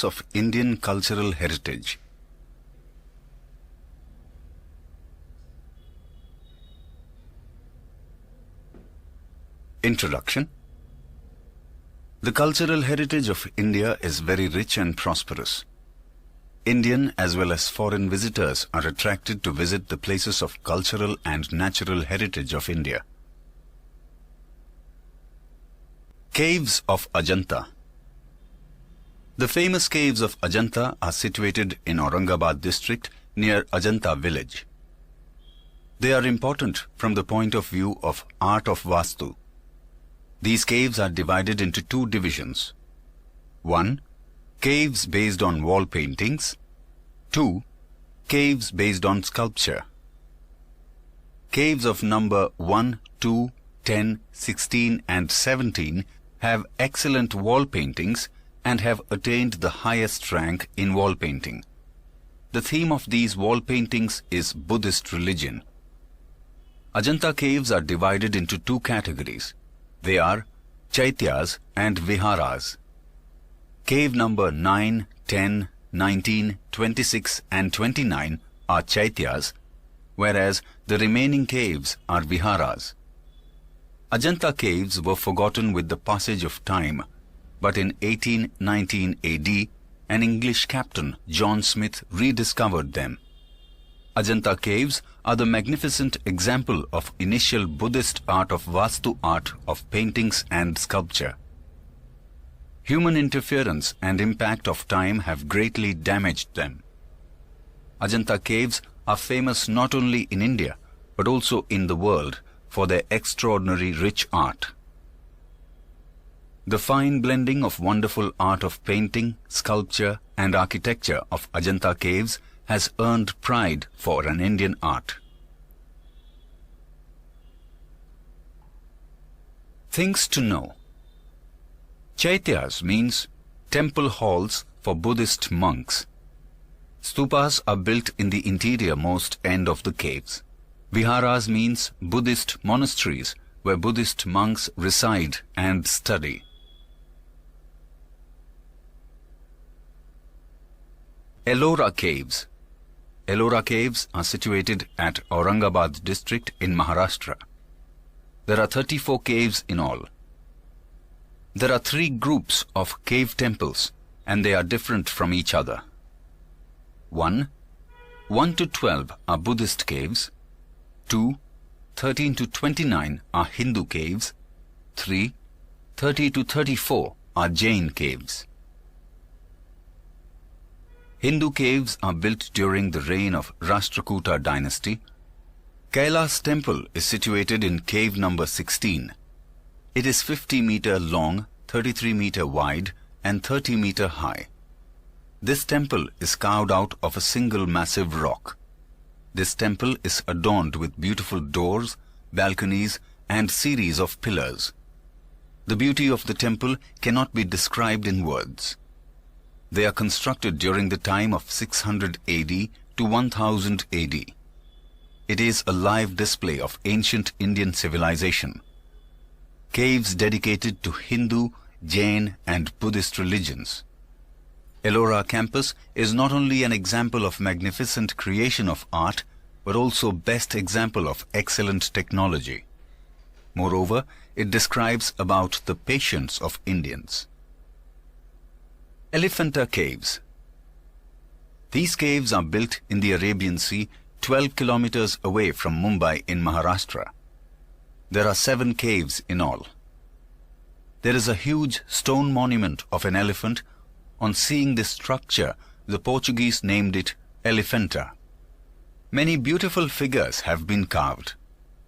of Indian cultural heritage. Introduction. The cultural heritage of India is very rich and prosperous. Indian as well as foreign visitors are attracted to visit the places of cultural and natural heritage of India. Caves of Ajanta. The famous caves of Ajanta are situated in Aurangabad district near Ajanta village. They are important from the point of view of art of Vastu. These caves are divided into two divisions. 1. Caves based on wall paintings. 2. Caves based on sculpture. Caves of number 1, 2, 10, 16 and 17 have excellent wall paintings and have attained the highest rank in wall painting. The theme of these wall paintings is Buddhist religion. Ajanta caves are divided into two categories. They are Chaityas and Viharas. Cave number 9, 10, 19, 26 and 29 are Chaityas, whereas the remaining caves are Viharas. Ajanta caves were forgotten with the passage of time, but in 1819 AD, an English captain, John Smith, rediscovered them. Ajanta caves are the magnificent example of initial Buddhist art of Vastu art of paintings and sculpture. Human interference and impact of time have greatly damaged them. Ajanta caves are famous not only in India, but also in the world for their extraordinary rich art. The fine blending of wonderful art of painting, sculpture and architecture of Ajanta caves has earned pride for an Indian art. Things to know. Chaityas means temple halls for Buddhist monks. Stupas are built in the interior most end of the caves. Viharas means Buddhist monasteries where Buddhist monks reside and study. Ellora Caves. Ellora Caves are situated at Aurangabad district in Maharashtra. There are 34 caves in all. There are 3 groups of cave temples and they are different from each other. 1. 1 to 12 are Buddhist caves. 2. 13 to 29 are Hindu caves. 3. 30 to 34 are Jain caves. Hindu caves are built during the reign of Rashtrakuta dynasty. Kailas temple is situated in cave number 16. It is 50 meter long, 33 meter wide and 30 meter high. This temple is carved out of a single massive rock. This temple is adorned with beautiful doors, balconies and series of pillars. The beauty of the temple cannot be described in words. They are constructed during the time of 600 AD to 1000 AD. It is a live display of ancient Indian civilization. Caves dedicated to Hindu, Jain and Buddhist religions. Ellora campus is not only an example of magnificent creation of art, but also best example of excellent technology. Moreover, it describes about the patience of Indians. Elephanta Caves. These caves are built in the Arabian Sea 12 kilometers away from Mumbai in Maharashtra. There are 7 caves in all. There is a huge stone monument of an elephant. On seeing this structure, the Portuguese named it Elephanta. Many beautiful figures have been carved.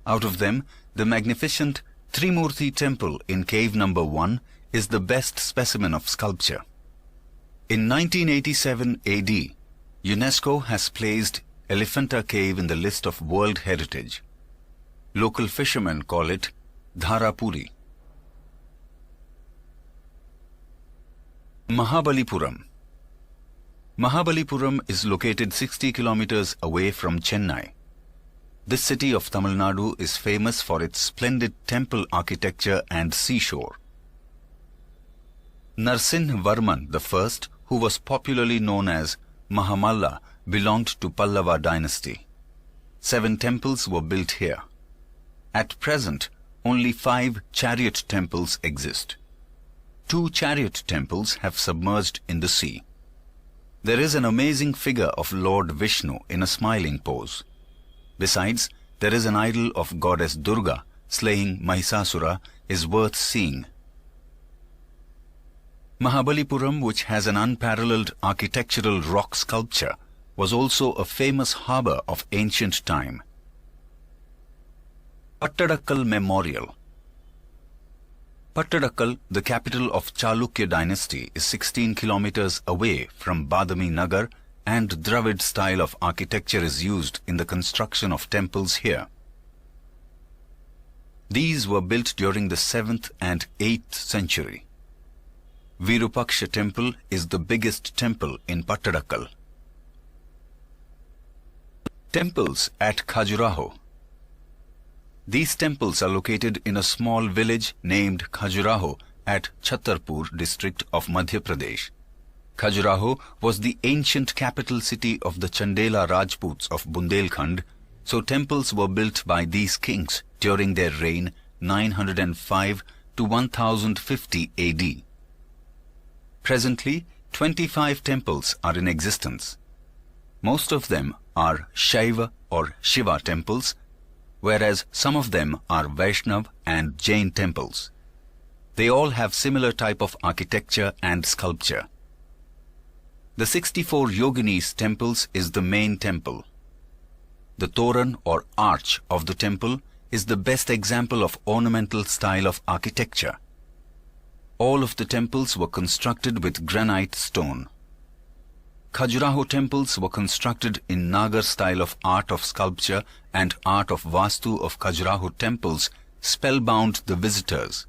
Out of them, the magnificent Trimurti temple in cave number 1 is the best specimen of sculpture. In 1987 AD, UNESCO has placed Elephanta Cave in the list of World Heritage. Local fishermen call it Dharapuri. Mahabalipuram. Mahabalipuram is located 60 kilometers away from Chennai. This city of Tamil Nadu is famous for its splendid temple architecture and seashore. Narsinha Varman I, who was popularly known as Mahamalla, belonged to Pallava dynasty. 7 temples were built here. At present, only 5 chariot temples exist. 2 chariot temples have submerged in the sea. There is an amazing figure of Lord Vishnu in a smiling pose. Besides, there is an idol of goddess Durga slaying Mahisasura is worth seeing. Mahabalipuram, which has an unparalleled architectural rock sculpture, was also a famous harbour of ancient time. Pattadakkal Memorial. Pattadakkal, the capital of Chalukya dynasty, is 16 kilometers away from Badami Nagar, and Dravid style of architecture is used in the construction of temples here. These were built during the 7th and 8th century. Virupaksha temple is the biggest temple in Pattadakkal. Temples at Khajuraho. These temples are located in a small village named Khajuraho at Chhatarpur district of Madhya Pradesh. Khajuraho was the ancient capital city of the Chandela Rajputs of Bundelkhand, so temples were built by these kings during their reign 905 to 1050 AD. Presently, 25 temples are in existence. Most of them are Shaiva or Shiva temples, whereas some of them are Vaishnav and Jain temples. They all have similar type of architecture and sculpture. The 64 Yoginis temples is the main temple. The Toran or arch of the temple is the best example of ornamental style of architecture. All of the temples were constructed with granite stone. Khajuraho temples were constructed in Nagar style of art of sculpture, and art of Vastu of Khajuraho temples spellbound the visitors.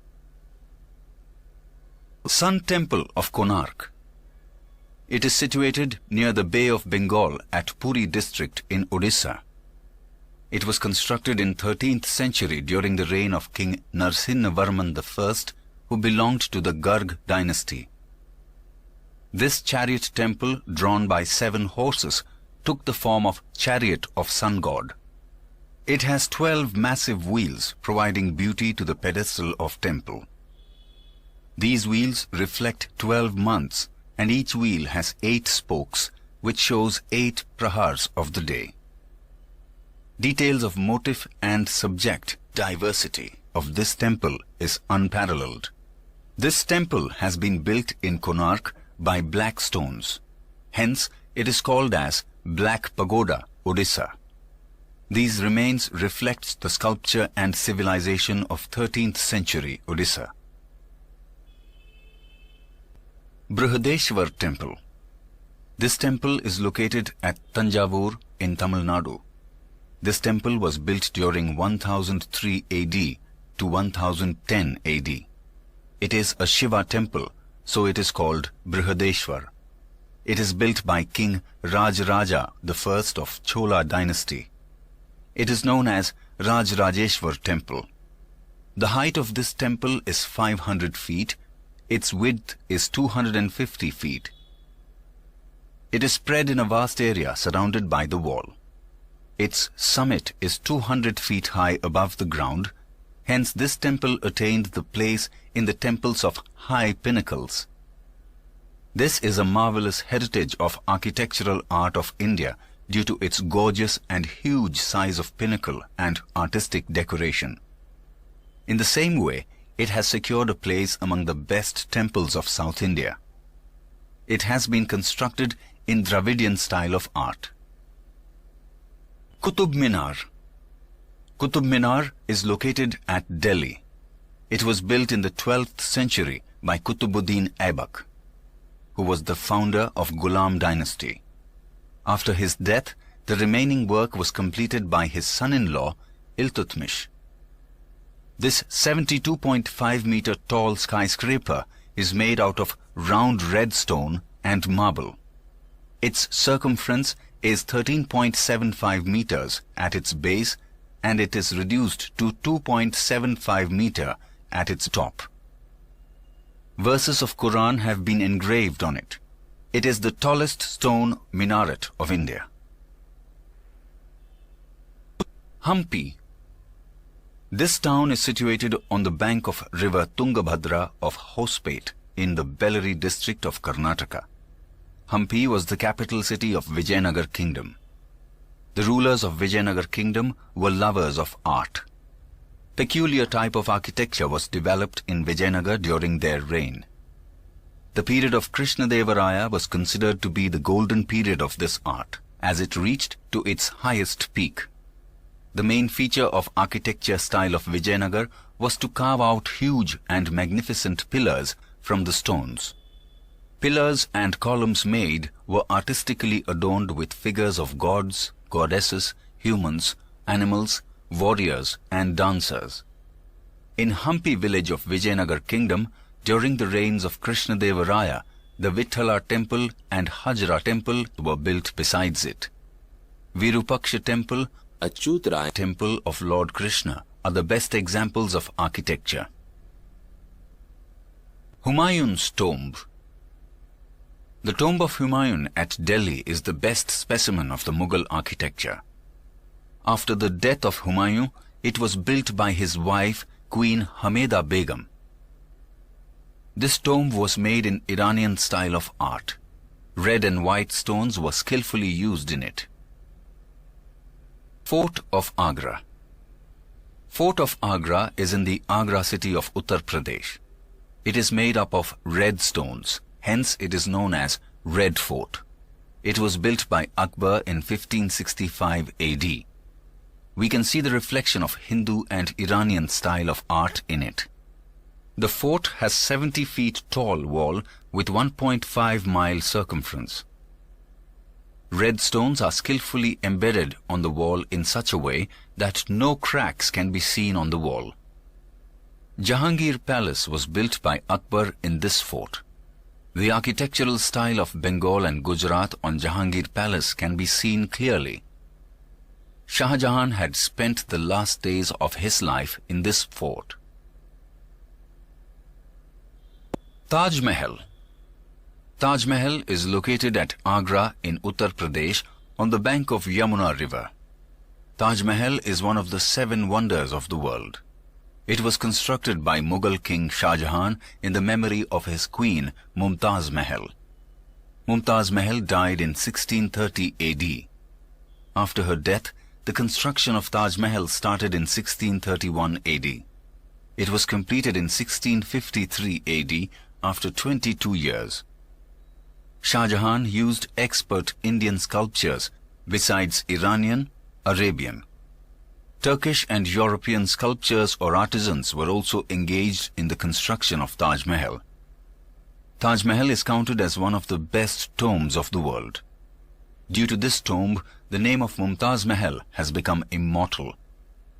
Sun Temple of Konark. It is situated near the Bay of Bengal at Puri district in Odisha. It was constructed in 13th century during the reign of King Narsinhavarman I, who belonged to the Garg dynasty. This chariot temple, drawn by 7 horses, took the form of chariot of sun god. It has 12 massive wheels, providing beauty to the pedestal of temple. These wheels reflect 12 months, and each wheel has 8 spokes, which shows 8 prahars of the day. Details of motif and subject diversity of this temple is unparalleled. This temple has been built in Konark by black stones. Hence, it is called as Black Pagoda, Odisha. These remains reflects the sculpture and civilization of 13th century Odisha. Brihadeshwar Temple. This temple is located at Tanjavur in Tamil Nadu. This temple was built during 1003 AD to 1010 AD. It is a Shiva temple, so it is called Brihadeshwar. It is built by King Rajaraja I of Chola dynasty. It is known as Rajrajeshwar Temple. The height of this temple is 500 feet. Its width is 250 feet. It is spread in a vast area surrounded by the wall. Its summit is 200 feet high above the ground. Hence, this temple attained the place in the temples of high pinnacles. This is a marvelous heritage of architectural art of India due to its gorgeous and huge size of pinnacle and artistic decoration. In the same way, it has secured a place among the best temples of South India. It has been constructed in Dravidian style of art. Qutub Minar. Qutub Minar is located at Delhi. It was built in the 12th century by Qutubuddin Aibak, who was the founder of Ghulam dynasty. After his death, the remaining work was completed by his son-in-law, Iltutmish. This 72.5 meter tall skyscraper is made out of round red stone and marble. Its circumference is 13.75 meters at its base, and it is reduced to 2.75 meter at its top. Verses of Quran have been engraved on it. It is the tallest stone minaret of India. Hampi. This town is situated on the bank of river Tungabhadra of Hospet in the Bellary district of Karnataka. Hampi was the capital city of Vijayanagar kingdom. The rulers of Vijayanagar kingdom were lovers of art. Peculiar type of architecture was developed in Vijayanagar during their reign. The period of Krishnadevaraya was considered to be the golden period of this art, as it reached to its highest peak. The main feature of architecture style of Vijayanagar was to carve out huge and magnificent pillars from the stones. Pillars and columns made were artistically adorned with figures of gods, goddesses, humans, animals, warriors and dancers. In Hampi village of Vijayanagar kingdom, during the reigns of Krishnadevaraya, the Vithala temple and Hajra temple were built besides it. Virupaksha temple, Achyutaraya temple of Lord Krishna are the best examples of architecture. Humayun's tomb. The tomb of Humayun at Delhi is the best specimen of the Mughal architecture. After the death of Humayun, it was built by his wife, Queen Hameda Begum. This tomb was made in Iranian style of art. Red and white stones were skillfully used in it. Fort of Agra. Fort of Agra is in the Agra city of Uttar Pradesh. It is made up of red stones, hence it is known as Red Fort. It was built by Akbar in 1565 AD. We can see the reflection of Hindu and Iranian style of art in it. The fort has 70 feet tall wall with 1.5 mile circumference. Red stones are skillfully embedded on the wall in such a way that no cracks can be seen on the wall. Jahangir Palace was built by Akbar in this fort. The architectural style of Bengal and Gujarat on Jahangir Palace can be seen clearly. Shah Jahan had spent the last days of his life in this fort. Taj Mahal. Taj Mahal is located at Agra in Uttar Pradesh on the bank of Yamuna river. Taj Mahal is one of the 7 wonders of the world. It was constructed by Mughal king Shah Jahan in the memory of his queen Mumtaz Mahal. Mumtaz Mahal died in 1630 AD. After her death, the construction of Taj Mahal started in 1631 AD. It was completed in 1653 AD after 22 years. Shah Jahan used expert Indian sculptures besides Iranian, Arabian. Turkish and European sculptors or artisans were also engaged in the construction of Taj Mahal. Taj Mahal is counted as one of the best tombs of the world. Due to this tomb, the name of Mumtaz Mahal has become immortal.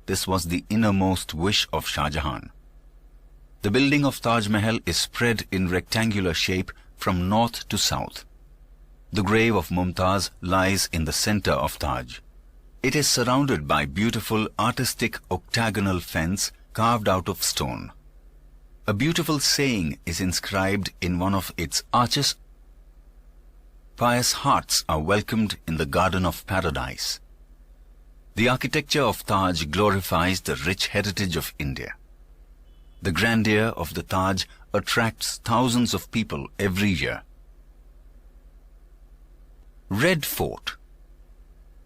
This was the innermost wish of Shah Jahan. The building of Taj Mahal is spread in rectangular shape from north to south. The grave of Mumtaz lies in the center of Taj. It is surrounded by beautiful artistic octagonal fence carved out of stone. A beautiful saying is inscribed in one of its arches. Pious hearts are welcomed in the garden of paradise. The architecture of Taj glorifies the rich heritage of India. The grandeur of the Taj attracts thousands of people every year. Red Fort.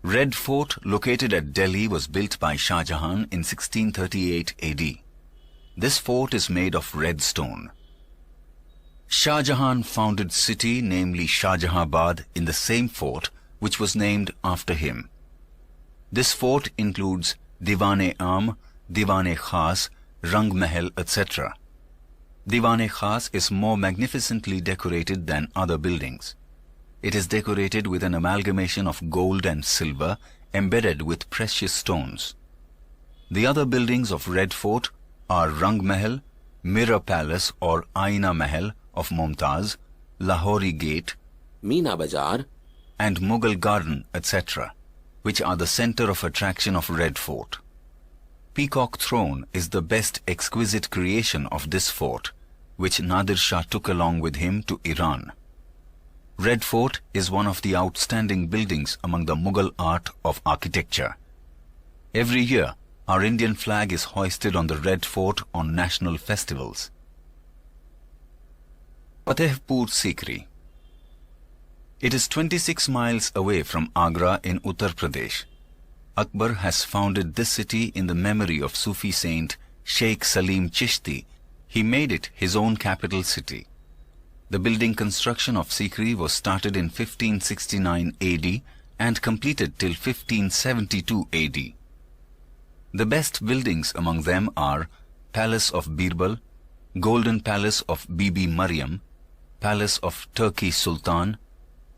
Red Fort, located at Delhi, was built by Shah Jahan in 1638 AD. This fort is made of red stone. Shah Jahan founded city, namely Shahjahabad, in the same fort, which was named after him. This fort includes Diwan-e-Am, Diwan-e-Khas, Rang Mahal, etc. Diwan-e-Khas is more magnificently decorated than other buildings. It is decorated with an amalgamation of gold and silver embedded with precious stones. The other buildings of Red Fort are Rang Mahal, Mirror Palace or Aina Mahal of Mumtaz, Lahori Gate, Meena Bazaar, and Mughal Garden, etc., which are the center of attraction of Red Fort. Peacock Throne is the best exquisite creation of this fort, which Nadir Shah took along with him to Iran. Red Fort is one of the outstanding buildings among the Mughal art of architecture. Every year, our Indian flag is hoisted on the Red Fort on national festivals. Fatehpur Sikri. It is 26 miles away from Agra in Uttar Pradesh. Akbar has founded this city in the memory of Sufi saint Sheikh Salim Chishti. He made it his own capital city. The building construction of Sikri was started in 1569 AD and completed till 1572 AD. The best buildings among them are Palace of Birbal, Golden Palace of Bibi Maryam, Palace of Turkey Sultan,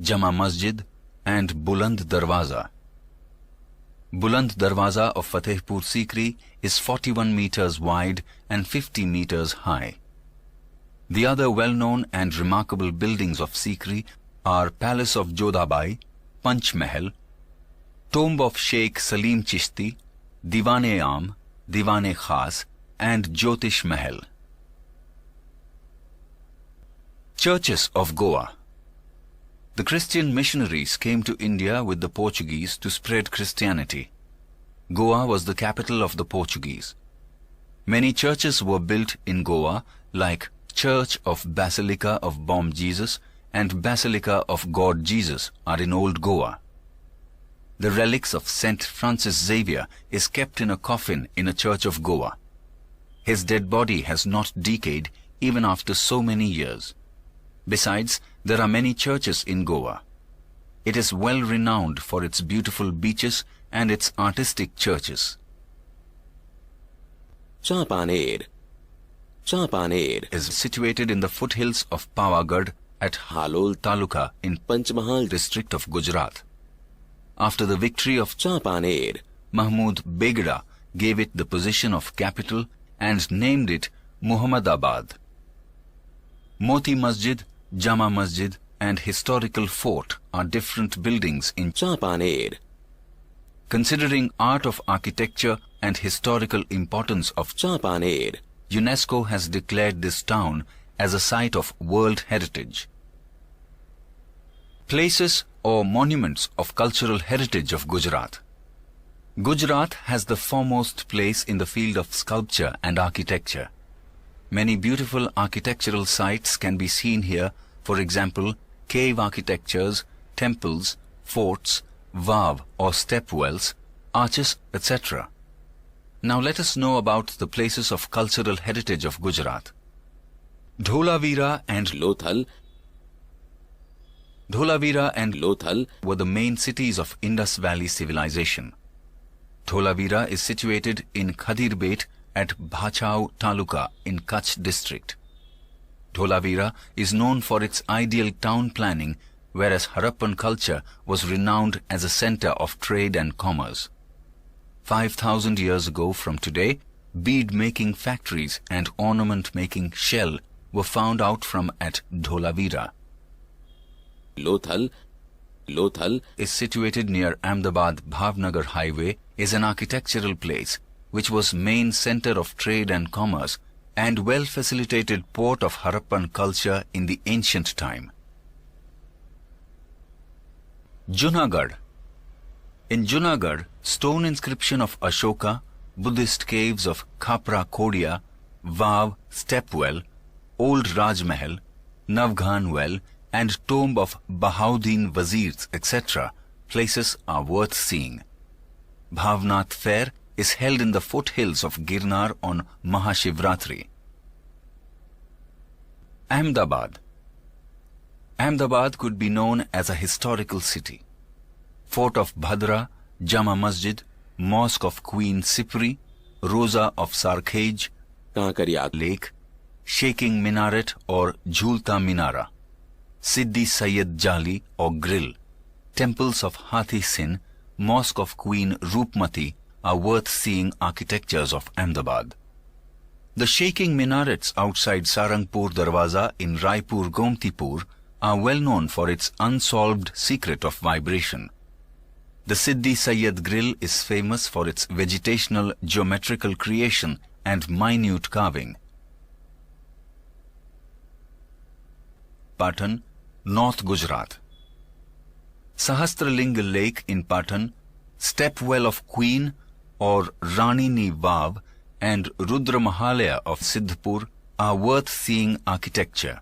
Jama Masjid and Buland Darwaza. Buland Darwaza of Fatehpur Sikri is 41 meters wide and 50 meters high. The other well-known and remarkable buildings of Sikri are Palace of Jodhabai, Panch Mahal, Tomb of Sheikh Salim Chishti, Diwan-e-Aam, Diwan-e-Khas and Jyotish Mahal. Churches of Goa. The Christian missionaries came to India with the Portuguese to spread Christianity. Goa was the capital of the Portuguese. Many churches were built in Goa, like Church of Basilica of Bom Jesus and Basilica of God Jesus are in Old Goa. The relics of Saint Francis Xavier is kept in a coffin in a church of Goa. His dead body has not decayed even after so many years. Besides, there are many churches in Goa. It is well renowned for its beautiful beaches and its artistic churches. Champaner Is situated in the foothills of Pavagadh at Halol Taluka in Panchmahal district of Gujarat. After the victory of Champaner Mahmud Begda gave it the position of capital and named it Muhammadabad. Moti Masjid, Jama Masjid and historical fort are different buildings in Champaner. Considering art of architecture and historical importance of Champaner UNESCO has declared this town as a site of World Heritage. Places or monuments of cultural heritage of Gujarat. Gujarat has the foremost place in the field of sculpture and architecture. Many beautiful architectural sites can be seen here, for example, cave architectures, temples, forts, vav or step wells, arches, etc. Now let us know about the places of cultural heritage of Gujarat. Dholavira and Lothal Lothal were the main cities of Indus Valley civilization. Dholavira is situated in Khadirbet at Bhachau Taluka in Kutch district. Dholavira is known for its ideal town planning, whereas Harappan culture was renowned as a center of trade and commerce. 5,000 years ago from today, bead-making factories and ornament-making shell were found out from at Dholavira. Lothal is situated near Ahmedabad-Bhavnagar highway, is an architectural place which was main center of trade and commerce and well-facilitated port of Harappan culture in the ancient time. Junagadh. In Junagadh, stone inscription of Ashoka, Buddhist caves of Khapra Kodia, Vav, Stepwell, Old Raj Mahal, Navghan Well and tomb of Bahauddin Wazirs, etc. places are worth seeing. Bhavnath Fair is held in the foothills of Girnar on Mahashivratri. Ahmedabad. Ahmedabad could be known as a historical city. Fort of Bhadra, Jama Masjid, Mosque of Queen Sipri, Rosa of Sarkhej, Kankariya Lake, Shaking Minaret or Jhulta Minara, Siddhi Sayyid Jali or Grill, temples of Hathi Sin, Mosque of Queen Roopmati are worth seeing architectures of Ahmedabad. The shaking minarets outside Sarangpur Darwaza in Raipur Gomtipur are well known for its unsolved secret of vibration. The Siddhi Sayyid Grill is famous for its vegetational geometrical creation and minute carving. Patan, North Gujarat. Sahasralinga Lake in Patan, Stepwell of Queen or Rani Ni Vav and Rudra Mahalaya of Siddhpur are worth seeing architecture.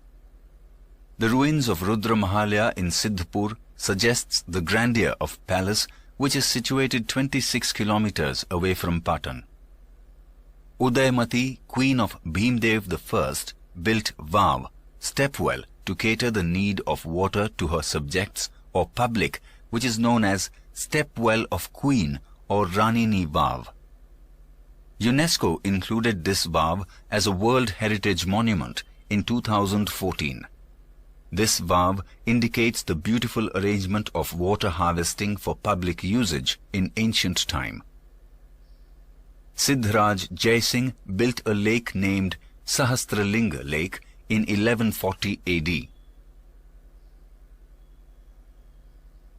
The ruins of Rudra Mahalaya in Siddhpur suggests the grandeur of palace which is situated 26 kilometers away from Patan. Udaymati, queen of Bhimdev I, built Vav, stepwell, to cater the need of water to her subjects or public, which is known as Stepwell of Queen or Rani Ni Vav. UNESCO included this Vav as a World Heritage Monument in 2014. This Vav indicates the beautiful arrangement of water harvesting for public usage in ancient time. Siddharaj Jaisingh built a lake named Sahasralinga Lake in 1140 AD.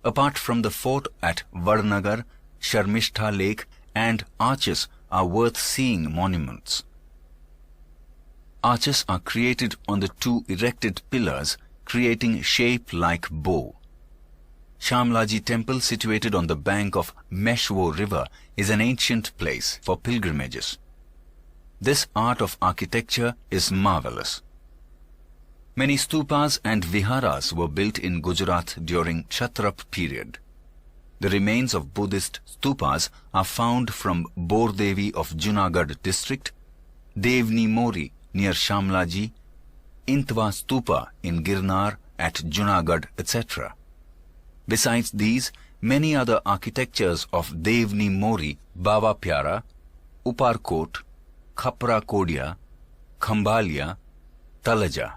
Apart from the fort at Vadnagar, Sharmishtha Lake and arches are worth seeing monuments. Arches are created on the two erected pillars, creating shape like bow. Shamlaji temple, situated on the bank of Meshwo river, is an ancient place for pilgrimages. This art of architecture is marvelous. Many stupas and viharas were built in Gujarat during Kshatrap period. The remains of Buddhist stupas are found from Bordevi of Junagadh district, Devni Mori near Shamlaji, Intwa Stupa in Girnar at Junagadh, etc. Besides these, many other architectures of Devni Mori, Baba Pyara, Uparkot, Khapra Kodia, Khambalia, Talaja,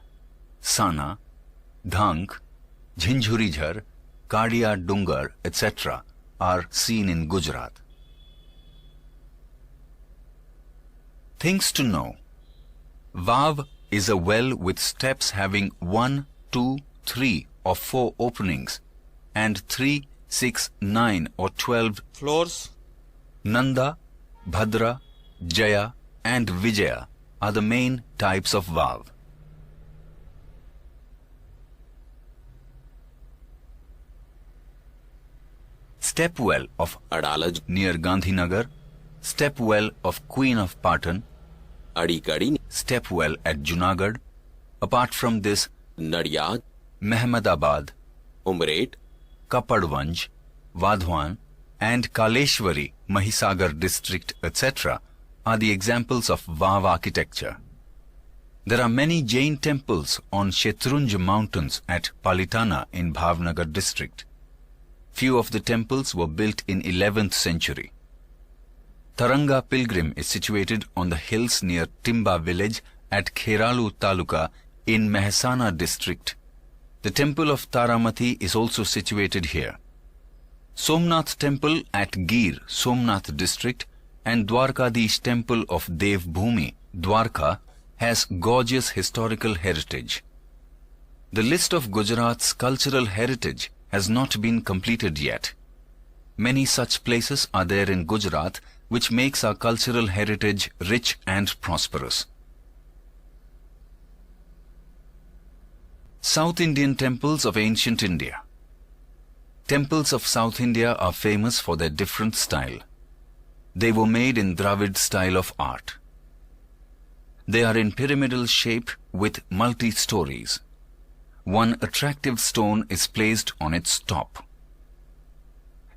Sana, Dhank, Jhinjhurijhar, Kadia Dungar, etc. are seen in Gujarat. Things to know. Vav is a well with steps having 1, 2, 3 or 4 openings and 3, 6, 9 or 12 floors. Nanda, Bhadra, Jaya and Vijaya are the main types of Vav. Stepwell of Adalaj near Gandhinagar, Stepwell of Queen of Patan, Adikadi, Stepwell at Junagadh. Apart from this, Nadiyad, Mehmedabad, Umret, Kapadvanj, Vadhwan and Kaleshwari, Mahisagar district, etc. are the examples of Vav architecture. There are many Jain temples on Shetrunj mountains at Palitana in Bhavnagar district. Few of the temples were built in 11th century. Taranga Pilgrim is situated on the hills near Timba village at Kheralu Taluka in Mehsana district. The temple of Taramati is also situated here. Somnath temple at Gir, Somnath district and Dwarkadish temple of Dev Bhumi, Dwarka has gorgeous historical heritage. The list of Gujarat's cultural heritage has not been completed yet. Many such places are there in Gujarat, which makes our cultural heritage rich and prosperous. South Indian temples of ancient India. Temples of South India are famous for their different style. They were made in Dravid style of art. They are in pyramidal shape with multi-stories. One attractive stone is placed on its top.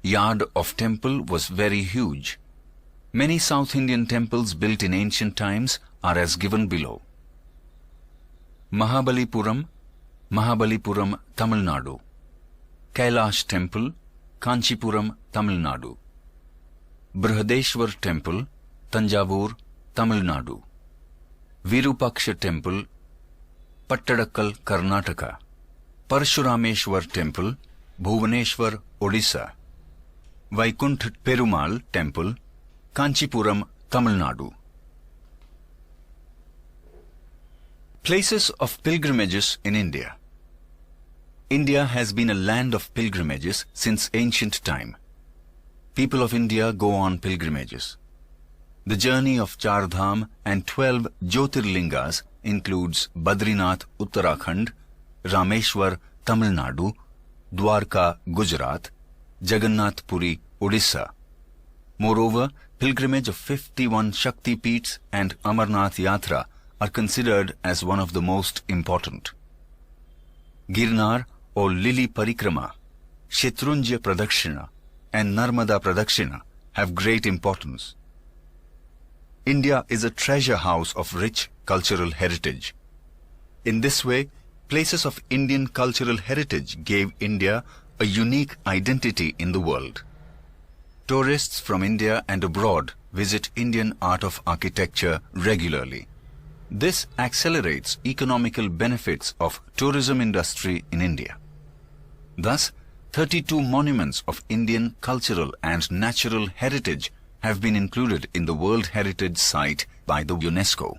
Yard of temple was very huge. Many South Indian temples built in ancient times are as given below. Mahabalipuram, Tamil Nadu. Kailash Temple, Kanchipuram, Tamil Nadu. Brihadeshwar Temple, Tanjavur, Tamil Nadu. Virupaksha Temple, Pattadakkal, Karnataka. Parshurameshwar Temple, Bhuvaneshwar, Odisha. Vaikuntha Perumal Temple, Kanchipuram, Tamil Nadu. Places of pilgrimages in India. India has been a land of pilgrimages since ancient time. People of India go on pilgrimages. The journey of Char Dham and 12 Jyotirlingas includes Badrinath, Uttarakhand, Rameshwar, Tamil Nadu, Dwarka, Gujarat, Jagannath Puri, Odisha. Moreover, pilgrimage of 51 Shakti Peeths and Amarnath Yatra are considered as one of the most important. Girnar or Lili Parikrama, Shatrunjya Pradakshina and Narmada Pradakshina have great importance. India is a treasure house of rich cultural heritage. In this way, places of Indian cultural heritage gave India a unique identity in the world. Tourists from India and abroad visit Indian art of architecture regularly. This accelerates economical benefits of tourism industry in India. Thus, 32 monuments of Indian cultural and natural heritage have been included in the World Heritage Site by the UNESCO.